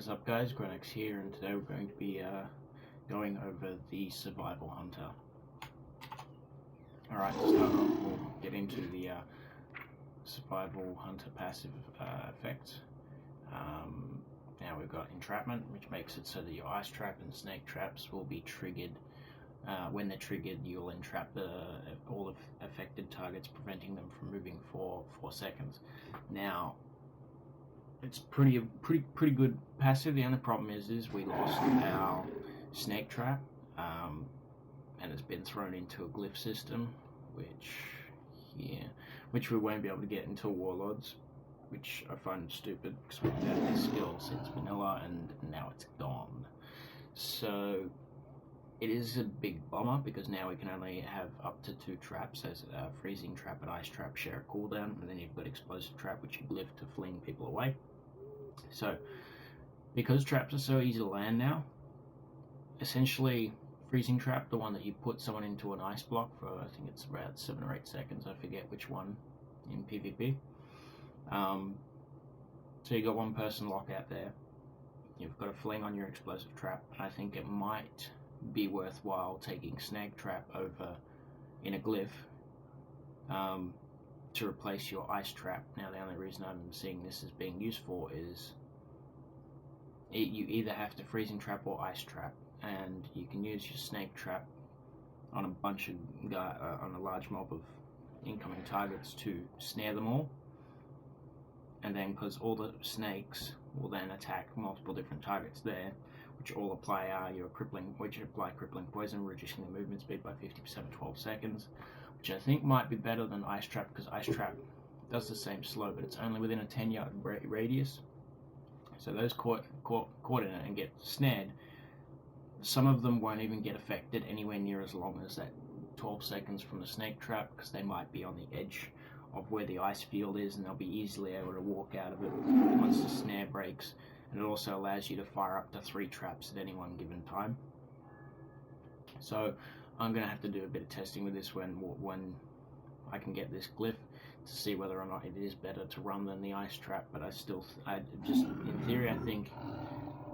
What is up, guys? Gronex here, and today we're going to be going over the Survival Hunter. Alright, to start off, we'll get into the Survival Hunter passive effect. Now we've got entrapment, which makes it so that your ice trap and snake traps will be triggered. When they're triggered, you'll entrap all of affected targets, preventing them from moving for 4 seconds. Now, it's pretty good passive. The only problem is we lost our snake trap, and it's been thrown into a glyph system, which we won't be able to get until Warlords, which I find stupid because we've had this skill since vanilla and now it's gone. So it is a big bummer because now we can only have up to 2 traps, as freezing trap and ice trap share a cooldown, and then you've got explosive trap, which you glyph to fling people away. So, because traps are so easy to land now, essentially freezing trap, the one that you put someone into an ice block for, I think it's about 7 or 8 seconds, I forget which one in PvP. So you got one person locked out there, you've got a fling on your explosive trap. I think it might be worthwhile taking snag trap over in a glyph to replace your ice trap. Now the only reason I'm seeing this as being useful is you either have to freezing trap or ice trap, and you can use your snake trap on a bunch of on a large mob of incoming targets to snare them all, and then because all the snakes will then attack multiple different targets there, which all apply crippling poison, reducing the movement speed by 50% in 12 seconds, which I think might be better than ice trap, because ice trap does the same slow, but it's only within a 10-yard radius. So those caught in it and get snared, some of them won't even get affected anywhere near as long as that 12 seconds from the snake trap, because they might be on the edge of where the ice field is, and they'll be easily able to walk out of it once the snare breaks. And it also allows you to fire up to 3 traps at any one given time. So I'm going to have to do a bit of testing with this when I can get this glyph, to see whether or not it is better to run than the ice trap. But I just in theory, I think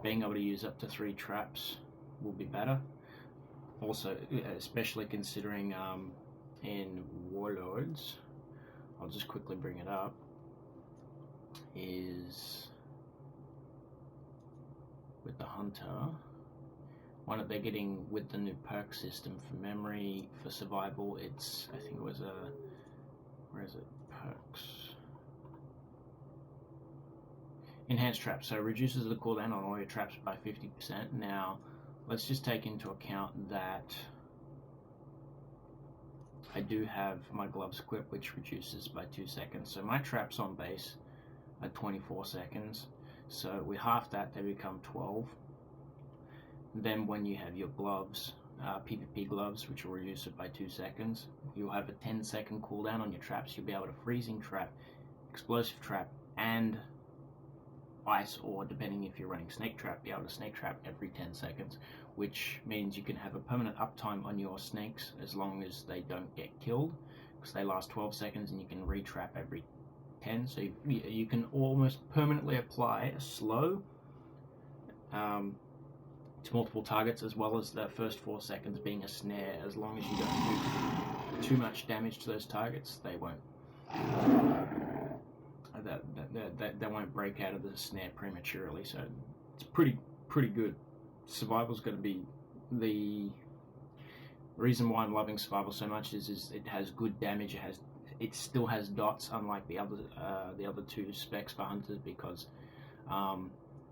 being able to use up to 3 traps will be better. Also, especially considering in Warlords, I'll just quickly bring it up, is with the Hunter, one that they're getting with the new perk system for memory, for survival, it's, I think it was where is it, perks, enhanced traps, so reduces the cooldown on all your traps by 50%. Now let's just take into account that I do have my gloves equipped, which reduces by 2 seconds, so my traps on base are 24 seconds. So we half that, they become 12. Then when you have your gloves, PvP gloves, which will reduce it by 2 seconds, you'll have a 10-second cooldown on your traps. You'll be able to freezing trap, explosive trap, and ice, or depending if you're running snake trap, be able to snake trap every 10 seconds, which means you can have a permanent uptime on your snakes as long as they don't get killed, because they last 12 seconds and you can re-trap every 10, so you can almost permanently apply a slow to multiple targets, as well as the first 4 seconds being a snare. As long as you don't do too much damage to those targets, they won't they won't break out of the snare prematurely. So it's pretty good. Survival's going to be the reason why I'm loving survival so much. Is it has good damage. It still has dots, unlike the other 2 specs for hunters, because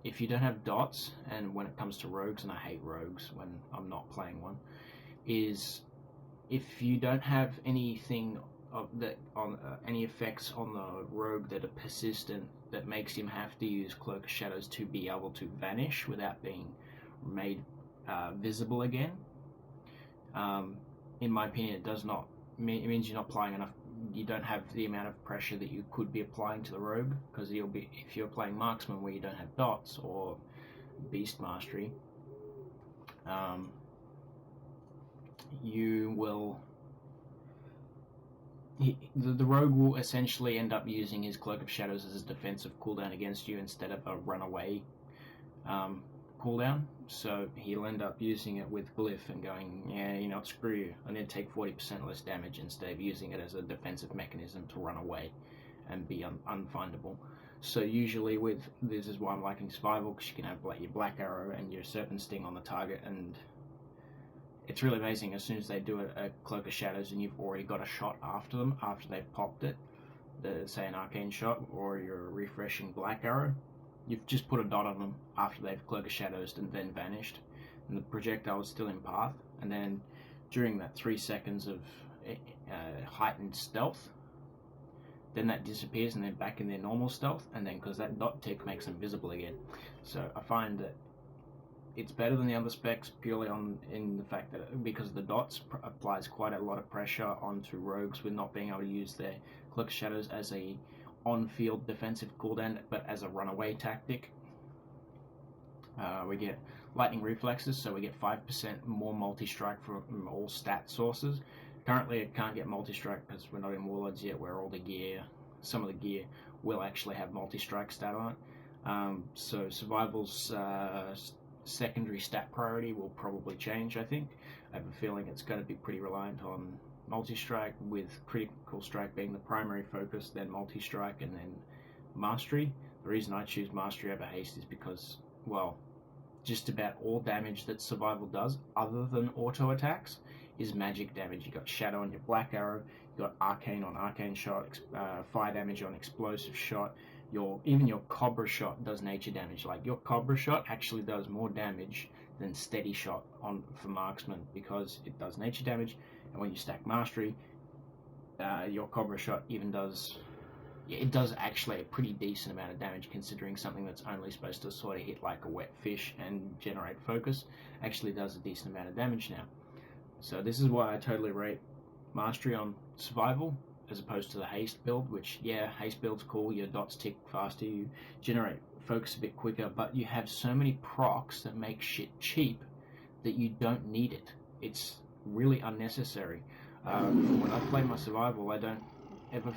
if you don't have dots, and when it comes to rogues, and I hate rogues when I'm not playing one, is if you don't have anything of that on any effects on the rogue that are persistent, that makes him have to use Cloak of Shadows to be able to vanish without being made visible again. In my opinion, it means you're not applying enough. You don't have the amount of pressure that you could be applying to the rogue, because if you're playing marksman where you don't have dots, or beast mastery, you will the rogue will essentially end up using his Cloak of Shadows as a defensive cooldown against you instead of a runaway cooldown, so he'll end up using it with Glyph and going, yeah, you know, screw you, I'm going to take 40% less damage instead of using it as a defensive mechanism to run away and be unfindable. So usually with this is why I'm liking survival, because you can have like your Black Arrow and your Serpent Sting on the target, and it's really amazing as soon as they do a Cloak of Shadows and you've already got a shot after them, after they've popped it, say an Arcane Shot or your refreshing Black Arrow, you've just put a dot on them after they've Cloak of Shadows and then vanished, and the projectile is still in path, and then during that 3 seconds of heightened stealth, then that disappears and they're back in their normal stealth, and then because that dot tick makes them visible again. So I find that it's better than the other specs purely in the fact that because the dots applies quite a lot of pressure onto rogues with not being able to use their Cloak of Shadows as a on-field defensive cooldown, but as a runaway tactic. We get lightning reflexes, so we get 5% more multi-strike from all stat sources. Currently, I can't get multi-strike because we're not in Warlords yet, where all the gear, some of the gear, will actually have multi-strike stat on it. So Survival's secondary stat priority will probably change, I think. I have a feeling it's going to be pretty reliant on multi-strike, with critical strike being the primary focus, then multi-strike, and then mastery. The reason I choose mastery over haste is because, well, just about all damage that survival does, other than auto attacks, is magic damage. You got shadow on your Black Arrow, you got arcane on arcane shot, fire damage on explosive shot. Even your Cobra shot does nature damage. Like your Cobra shot actually does more damage than steady shot for marksman, because it does nature damage, and when you stack mastery, your Cobra shot even does actually a pretty decent amount of damage, considering something that's only supposed to sort of hit like a wet fish and generate focus actually does a decent amount of damage now. So this is why I totally rate mastery on survival as opposed to the haste build, which, yeah, haste build's cool, your dots tick faster, you generate focus a bit quicker, but you have so many procs that make shit cheap that you don't need it. It's really unnecessary. When I play my survival, I don't ever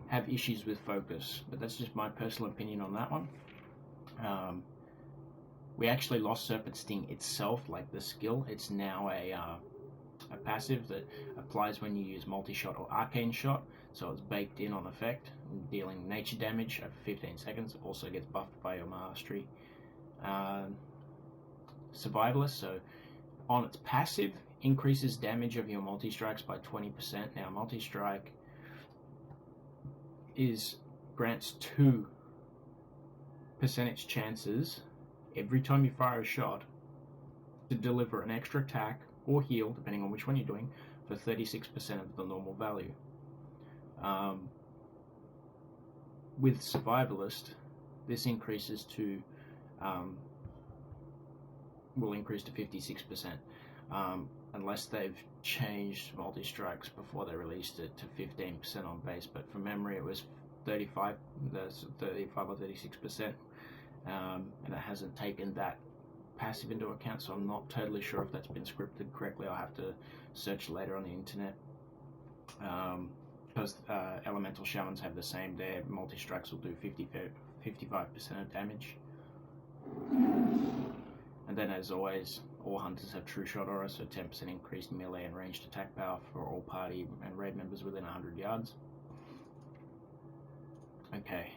have issues with focus, but that's just my personal opinion on that one. We actually lost Serpent Sting itself, like the skill. It's now a passive that applies when you use multi-shot or arcane shot, so it's baked in on effect, dealing nature damage over 15 seconds. It also gets buffed by your mastery. Survivalist, so on its passive, increases damage of your multi-strikes by 20%. Now multi-strike grants 2 percentage chances every time you fire a shot to deliver an extra attack or heal, depending on which one you're doing, for 36% of the normal value. With Survivalist, this increases to will increase to 56%, unless they've changed multi-strikes before they released it to 15% on base. But from memory, it was 35 or 36%, and it hasn't taken that passive into account, so I'm not totally sure if that's been scripted correctly. I'll have to search later on the internet, because elemental shamans have the same. Their multi-strikes will do 55% of damage. And then, as always, all hunters have true shot aura, so 10% increased melee and ranged attack power for all party and raid members within 100 yards. Okay.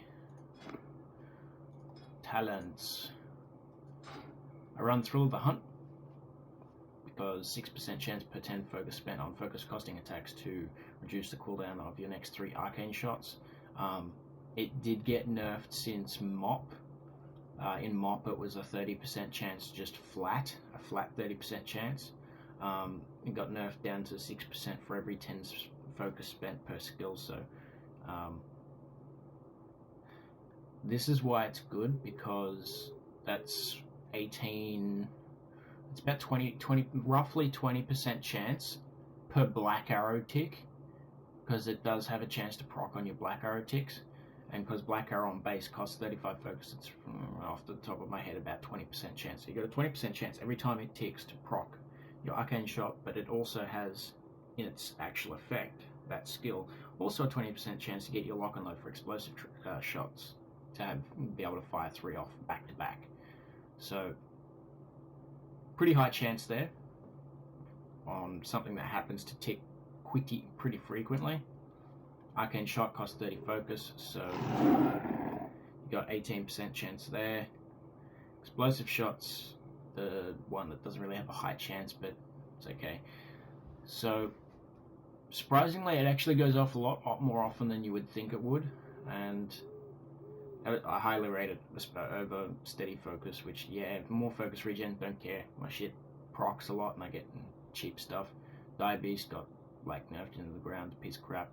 Talents. I run Thrill of the Hunt, because 6% chance per 10 focus spent on focus costing attacks to reduce the cooldown of your next 3 arcane shots. It did get nerfed since MOP. In MOP it was a 30% chance, just a flat 30% chance. It got nerfed down to 6% for every 10 focus spent per skill, so this is why it's good, because that's 18, it's about 20 roughly 20% chance per Black Arrow tick, because it does have a chance to proc on your Black Arrow ticks, and because Black Arrow on base costs 35 focus, it's off the top of my head about 20% chance. So you got a 20% chance every time it ticks to proc your arcane shot, but it also has, in its actual effect, that skill, also a 20% chance to get your lock and load for explosive shots to be able to fire 3 off back to back. So pretty high chance there on something that happens to tick pretty frequently. Arcane shot costs 30 focus, so you got 18% chance there. Explosive shots, the one that doesn't really have a high chance, but it's okay. So surprisingly, it actually goes off a lot more often than you would think it would, and I highly rate it over steady focus, which, yeah, more focus regen, don't care. My shit procs a lot and I get cheap stuff. Diabetes got like nerfed into the ground, piece of crap.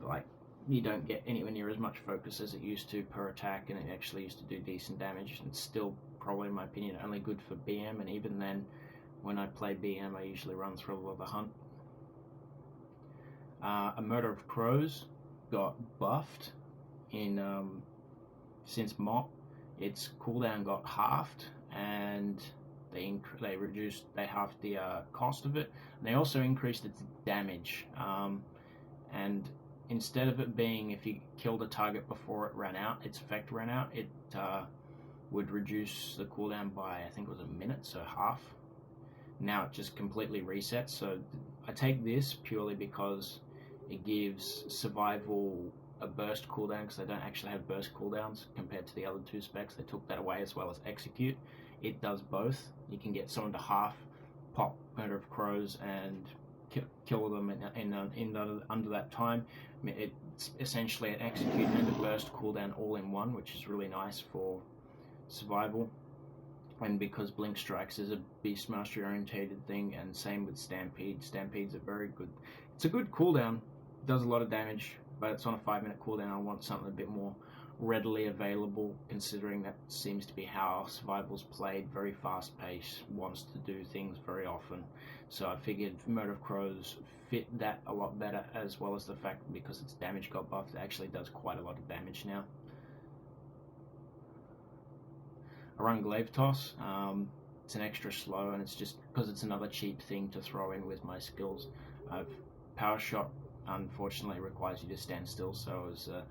Like, you don't get anywhere near as much focus as it used to per attack, and it actually used to do decent damage. And it's still probably, in my opinion, only good for BM, and even then, when I play BM, I usually run through the hunt. A Murder of Crows got buffed in since MOP. Its cooldown got halved, and they halved the cost of it. And they also increased its damage. And instead of it being, if you killed a target before it ran out, its effect ran out, it would reduce the cooldown by, I think it was a minute, so half. Now it just completely resets. So I take this purely because it gives survival a burst cooldown, because they don't actually have burst cooldowns compared to the other 2 specs. They took that away, as well as execute. It does both. You can get someone to half pop Murder of Crows and kill them under that time. It's essentially an execute and a burst cooldown all in one, which is really nice for survival. And because Blink Strikes is a Beast Mastery orientated thing, and same with Stampede. Stampede's a very good, it's a good cooldown, does a lot of damage, but it's on a 5-minute cooldown. I want something a bit more readily available, considering that seems to be how survival's played, very fast paced, wants to do things very often. So I figured Murder of Crows fit that a lot better, as well as the fact that because its damage got buffed, it actually does quite a lot of damage now. I run Glaive Toss. It's an extra slow, and it's just because it's another cheap thing to throw in with my skills. Power Shot unfortunately requires you to stand still, so I was a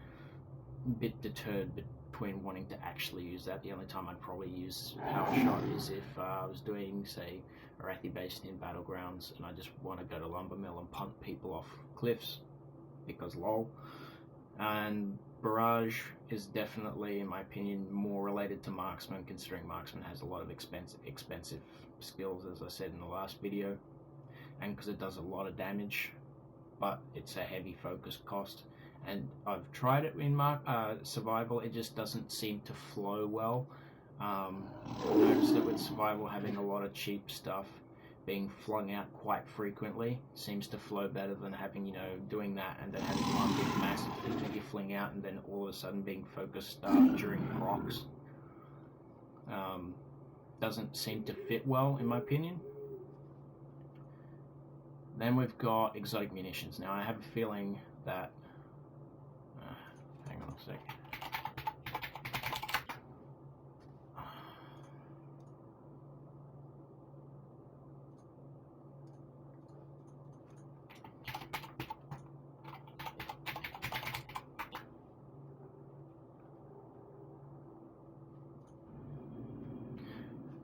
bit deterred between wanting to actually use that. The only time I'd probably use Power Shot is if I was doing, say, Arathi based in Battlegrounds, and I just want to go to Lumber Mill and punt people off cliffs, because lol. And Barrage is definitely, in my opinion, more related to Marksman, considering Marksman has a lot of expensive skills, as I said in the last video, and because it does a lot of damage, but it's a heavy focus cost. And I've tried it in Survival, it just doesn't seem to flow well. I noticed that with Survival, having a lot of cheap stuff being flung out quite frequently seems to flow better than having, doing that and then having one big massive thing that you fling out and then all of a sudden being focused during procs. Doesn't seem to fit well, in my opinion. Then we've got Exotic Munitions. Now I have a feeling that hang on a sec.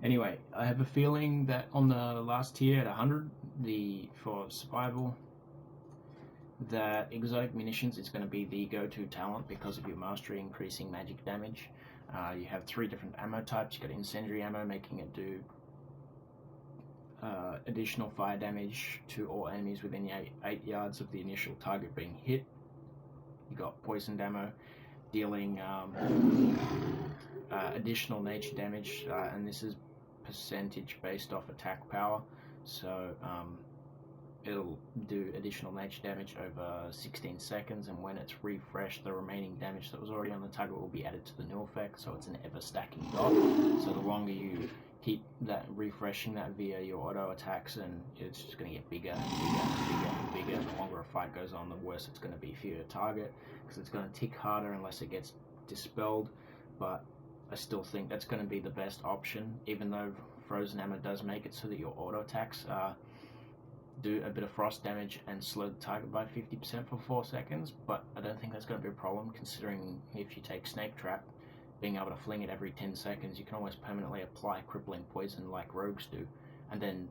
Anyway, I have a feeling that on the last tier at 100, for Survival, that Exotic Munitions is going to be the go-to talent because of your mastery increasing magic damage. You have 3 different ammo types. You've got Incendiary Ammo, making it do additional fire damage to all enemies within 8 yards of the initial target being hit. You've got Poisoned Ammo, dealing additional nature damage, and this is percentage based off attack power, so it'll do additional nature damage over 16 seconds, and when it's refreshed, the remaining damage that was already on the target will be added to the new effect, so it's an ever stacking dot. So the longer you keep that refreshing that via your auto attacks, and it's just going to get bigger and bigger and bigger and bigger. The longer a fight goes on, the worse it's going to be for your target, because it's going to tick harder unless it gets dispelled. But I still think that's going to be the best option, even though Frozen Ammo does make it so that your auto attacks do a bit of frost damage and slow the target by 50% for 4 seconds, but I don't think that's going to be a problem, considering if you take Snake Trap, being able to fling it every 10 seconds, you can almost permanently apply crippling poison like rogues do, and then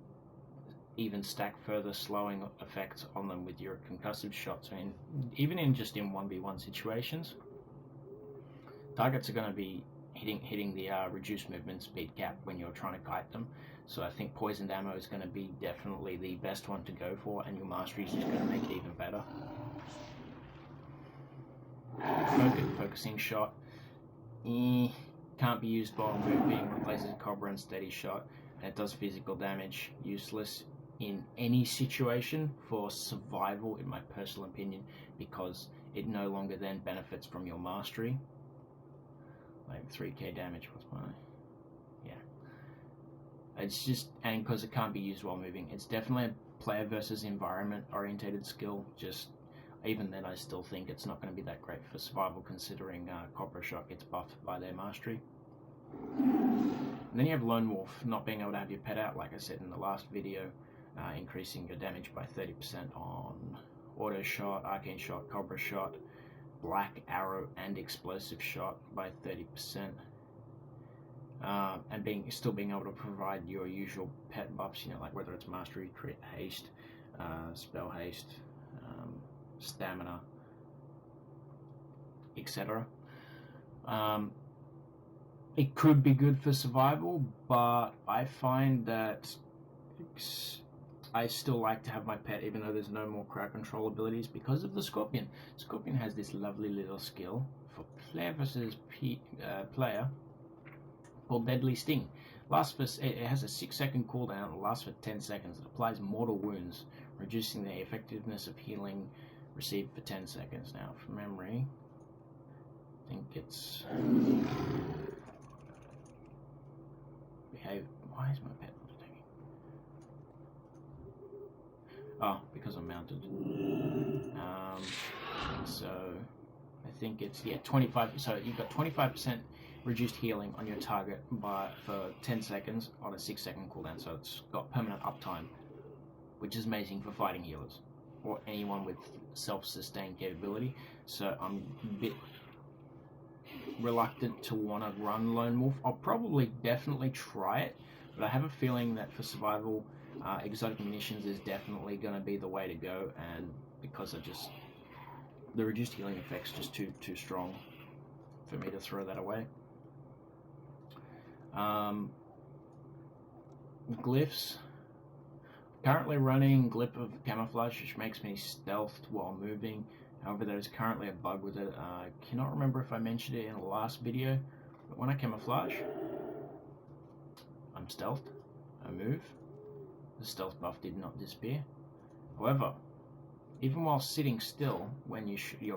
even stack further slowing effects on them with your concussive shots. I mean, even in 1v1 situations, targets are going to be hitting the reduced movement speed cap when you're trying to kite them. So I think poisoned ammo is going to be definitely the best one to go for, and your mastery is just going to make it even better. Focusing shot can't be used while moving, replaces Cobra and steady shot, and it does physical damage. Useless in any situation for survival, in my personal opinion, because it no longer then benefits from your mastery. Like 3k damage was my, yeah. It's just, and because it can't be used while moving, it's definitely a player versus environment orientated skill. Just even then, I still think it's not going to be that great for survival, considering Cobra Shot gets buffed by their mastery. And then you have Lone Wolf, not being able to have your pet out, like I said in the last video, increasing your damage by 30% on Auto Shot, Arcane Shot, Cobra Shot, Black Arrow, and Explosive Shot by 30%. And still being able to provide your usual pet buffs, you know, like whether it's Mastery, Crit, Haste, Spell Haste, Stamina, etc. It could be good for survival, but I find that I still like to have my pet, even though there's no more crowd control abilities, because of the Scorpion. Scorpion has this lovely little skill for player versus player called Deadly Sting. It has a 6-second cooldown, it lasts for 10 seconds. It applies mortal wounds, reducing the effectiveness of healing received for 10 seconds. Now, from memory, I think it's... Why is my pet not attacking? Oh, because I'm mounted. So I think it's 25. So you've got 25% reduced healing on your target for 10 seconds on a 6-second cooldown. So it's got permanent uptime, which is amazing for fighting healers or anyone with self-sustained capability. So I'm a bit reluctant to want to run Lone Wolf. I'll probably definitely try it, but I have a feeling that for survival, exotic munitions is definitely going to be the way to go, and because the reduced healing effect's just too strong for me to throw that away. Glyphs. Currently running Glyph of Camouflage, which makes me stealthed while moving. However, there's currently a bug with it. I cannot remember if I mentioned it in the last video, but when I camouflage, I'm stealthed, I move, the stealth buff did not disappear. However, even while sitting still, when you should be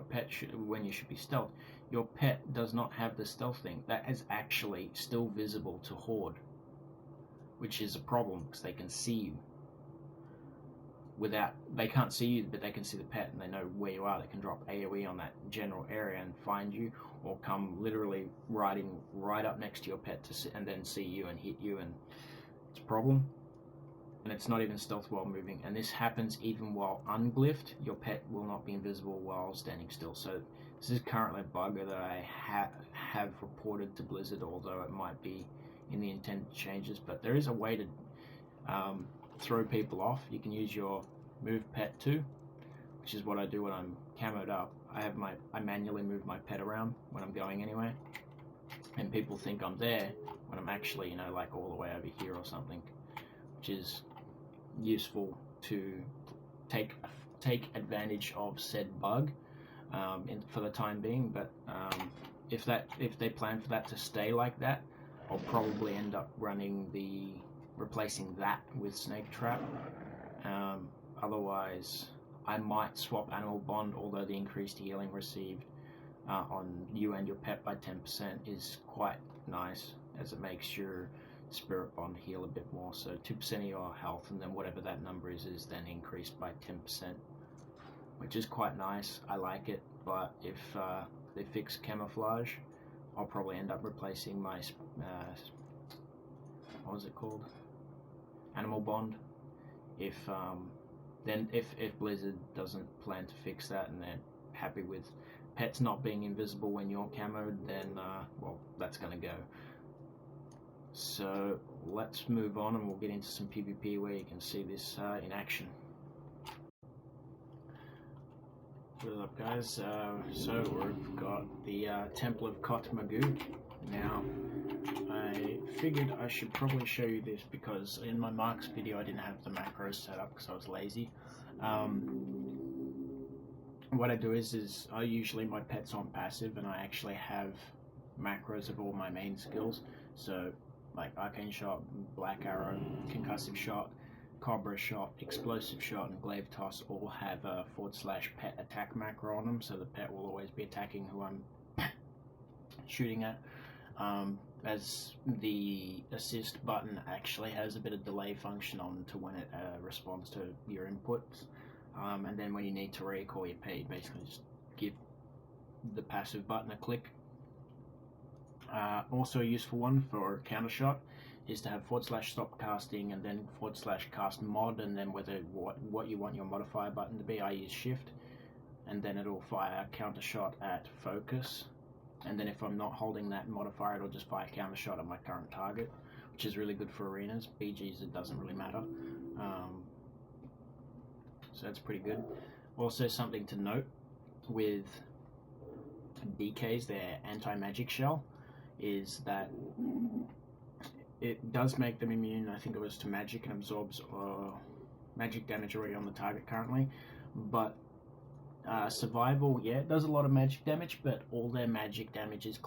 stealthed, your pet does not have the stealth thing. That is actually still visible to Horde, which is a problem because they can see you. They can't see you, but they can see the pet and they know where you are. They can drop AoE on that general area and find you, or come literally riding right up next to your pet and then see you and hit you, and it's a problem. And it's not even stealth while moving, and this happens even while unglyphed. Your pet will not be invisible while standing still. So this is currently a bug that I have reported to Blizzard, although it might be in the intended changes. But there is a way to throw people off. You can use your move pet too, which is what I do when I'm camoed up. I manually move my pet around when I'm going anywhere, and people think I'm there when I'm actually, you know, like all the way over here or something, which is useful to take advantage of said bug for the time being. But if they plan for that to stay like that, I'll probably end up replacing that with Snake Trap. Otherwise, I might swap Animal Bond, although the increased healing received on you and your pet by 10% is quite nice, as it makes your Spirit Bond heal a bit more. So 2% of your health, and then whatever that number is then increased by 10%, which is quite nice. I like it, but if they fix Camouflage, I'll probably end up replacing my what was it called? Animal Bond. If Blizzard doesn't plan to fix that and they're happy with pets not being invisible when you're camoed, then well, that's gonna go. So let's move on and we'll get into some PvP where you can see this in action. What's up, guys? So we've got the Temple of Kot Magoo. Now, I figured I should probably show you this because in my marks video I didn't have the macros set up because I was lazy. What I do is I usually, my pet's on passive and I actually have macros of all my main skills. So like Arcane Shot, Black Arrow, Concussive Shot, Cobra Shot, Explosive Shot, and Glaive Toss all have a /pet attack macro on them, so the pet will always be attacking who I'm shooting at. As the assist button actually has a bit of delay function on to when it responds to your inputs, and then when you need to recall your P, basically just give the passive button a click. Also a useful one for counter shot is to have /stop casting and then /cast mod, and then whether what you want your modifier button to be. I use shift, and then it'll fire counter shot at focus, and then if I'm not holding that modifier, it'll just fire counter shot at my current target, which is really good for arenas. BGs, it doesn't really matter. So that's pretty good. Also, something to note with DKs, their anti-magic shell, is that it does make them immune, I think it was to magic, and absorbs magic damage already on the target currently. But survival, yeah, it does a lot of magic damage, but all their magic damage is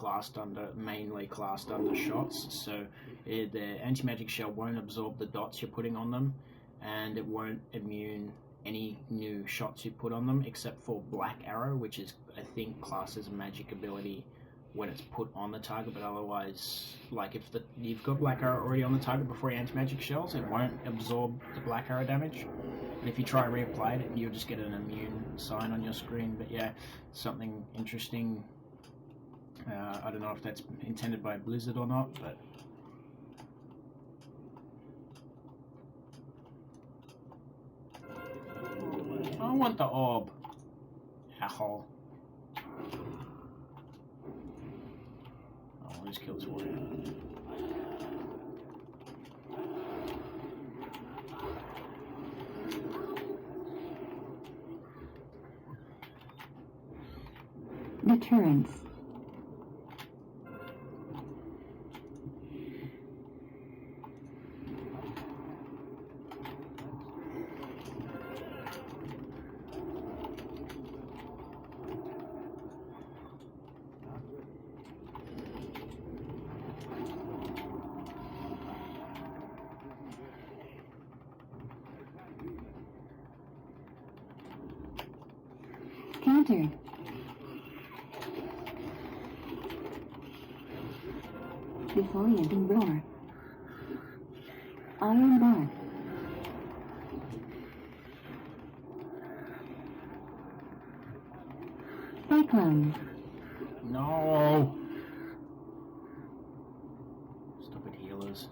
mainly classed under shots. So the anti-magic shell won't absorb the dots you're putting on them, and it won't immune any new shots you put on them, except for Black Arrow, which is, I think, classed as a magic ability when it's put on the target, but otherwise, like if you've got Black Arrow already on the target before your anti-magic shells, it won't absorb the Black Arrow damage. And if you try to reapply it, you'll just get an immune sign on your screen. But yeah, something interesting. I don't know if that's intended by Blizzard or not, but I want the orb. Asshole. Oh, just kill this warrior. Deterrence. Counter. Disorient roar. Iron bar. Cyclone. No! Stupid healers.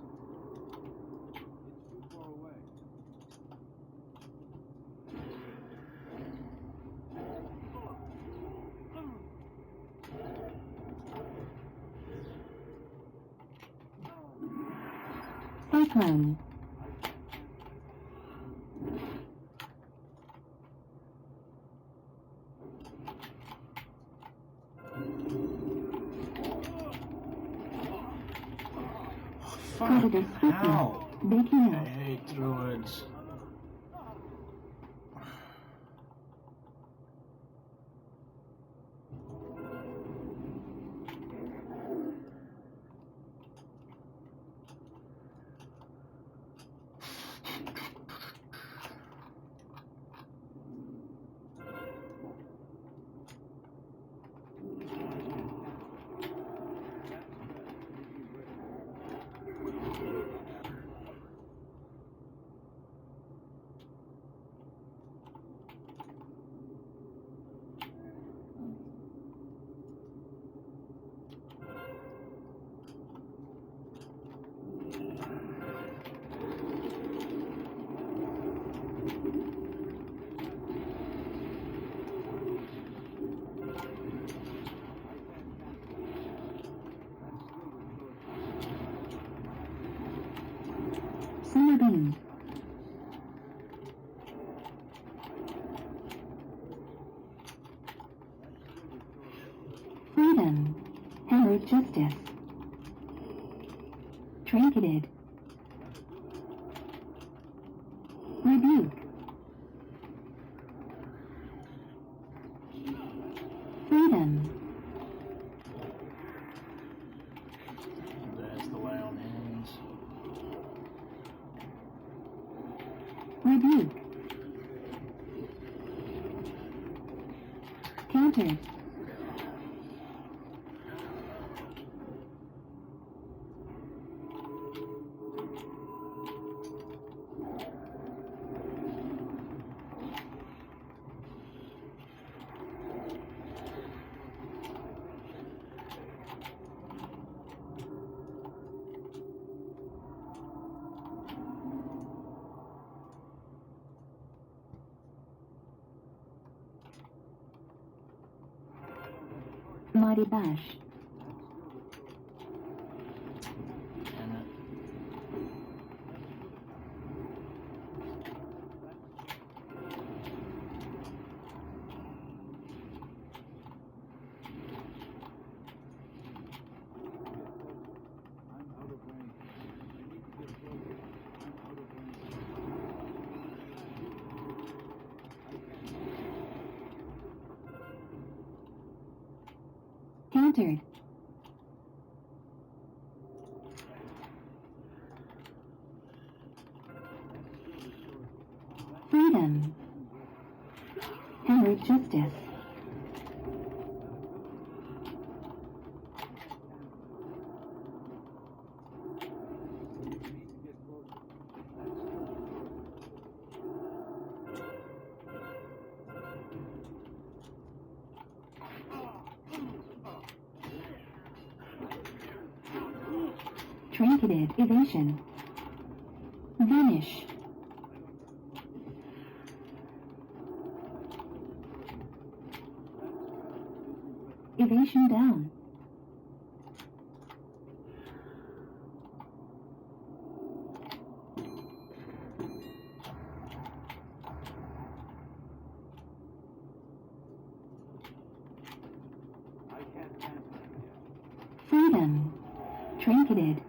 Cyclone. Predator speaking. How? Baking I out. hate druids. Solar beam. Freedom. Herald justice. Trinketed. Rebuke. Freedom. There's the lay on hands. Rebuke. Countered. Mighty Bash. Damn it. Countered. Freedom. Herald justice. Trinketed. Evasion. Vanish. Evasion down. Freedom. Trinketed.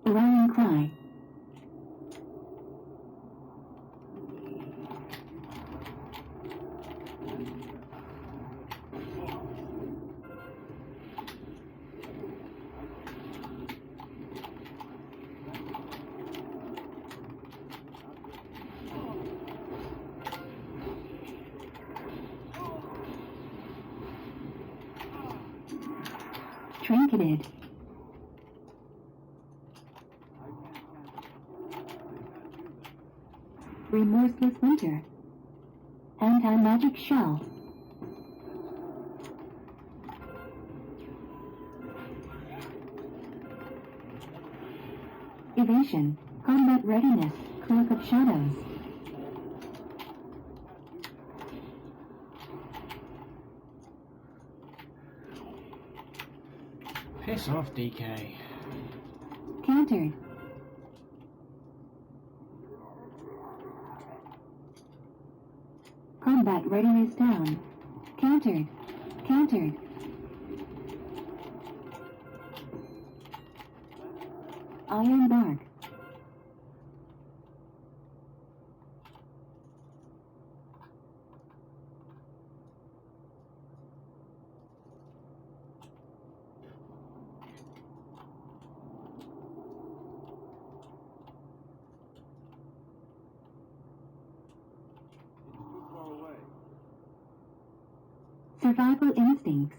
Rallying cry. Trinketed. Remorseless winter. Anti-magic shell. Evasion. Combat readiness. Cloak of shadows. Piss off, DK. Countered. Combat readiness down. Countered. Countered. Iron bark. Survival instincts.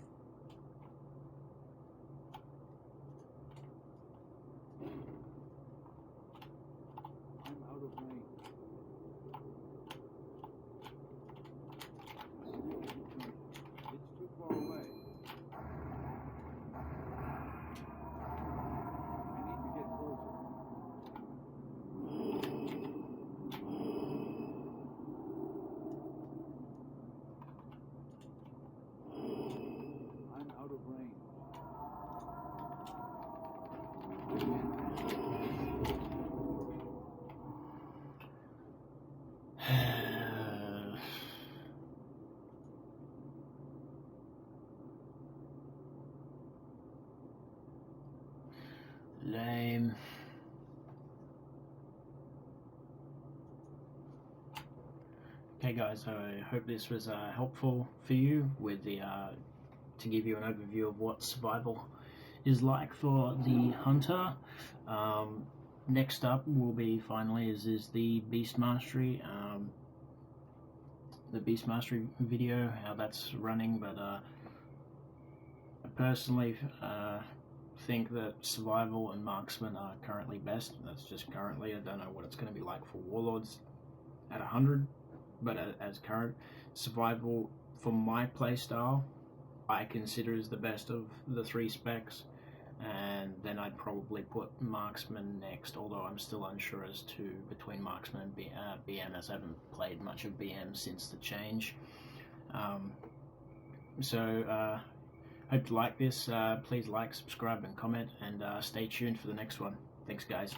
Lame. Okay guys, I hope this was helpful for you with the to give you an overview of what survival is like for the hunter. Next up will be finally is the Beast Mastery. The Beast Mastery video, how that's running, but I personally think that survival and marksman are currently best. That's just currently. I don't know what it's going to be like for warlords at 100, but as current, survival for my playstyle I consider is the best of the 3 specs, and then I'd probably put marksman next, although I'm still unsure as to between marksman and BM, as I haven't played much of BM since the change. Hope you like this. Please like, subscribe and comment, and stay tuned for the next one. Thanks guys.